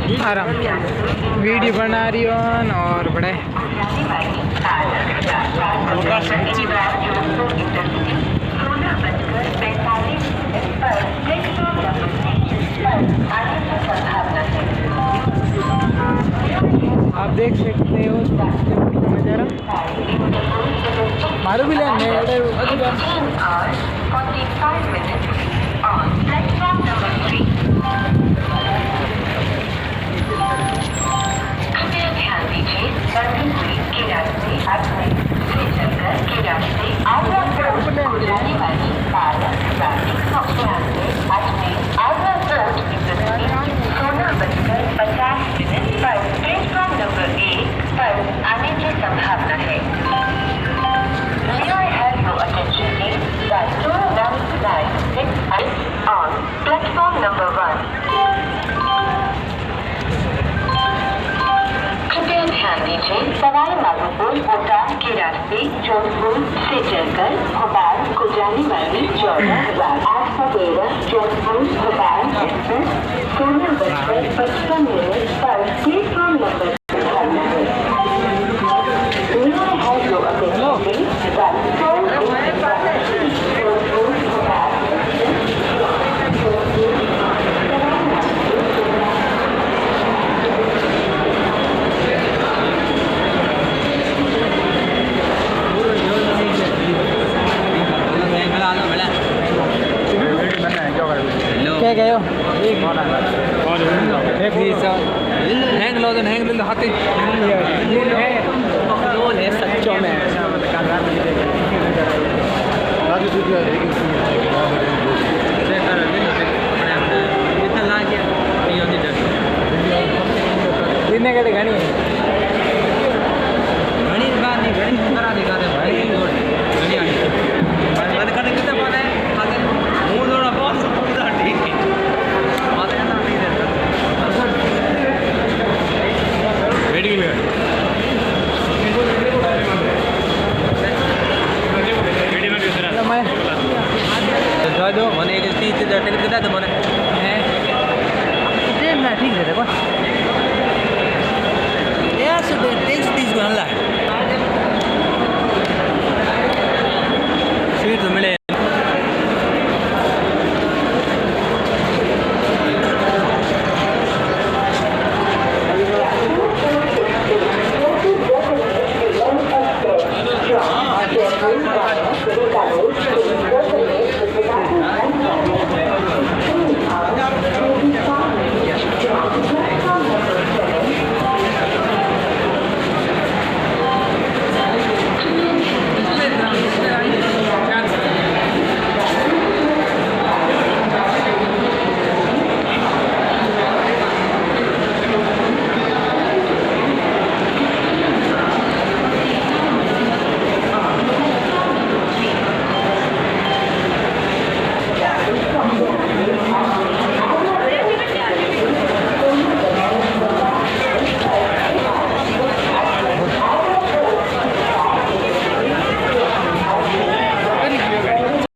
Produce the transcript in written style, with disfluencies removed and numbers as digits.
आराम वीडियो बना रही हूँ और बड़े आप देख सकते हो नज़ारा मारू भी लेने आने की संभावना है। May I have your attention please? That 2196 is on platform number 1. कृपया ध्यान दीजिए सवाई माधोपुर भोटान के रास्ते जौनपुर से चलकर भोपाल को जाने वाली 14,813 जौनपुर भोपाल एक्सप्रेस 16:55 पर प्लेटफॉर्म नंबर क्या गए हो हैंग लो हैंग ले हाथी सच्चों में घनी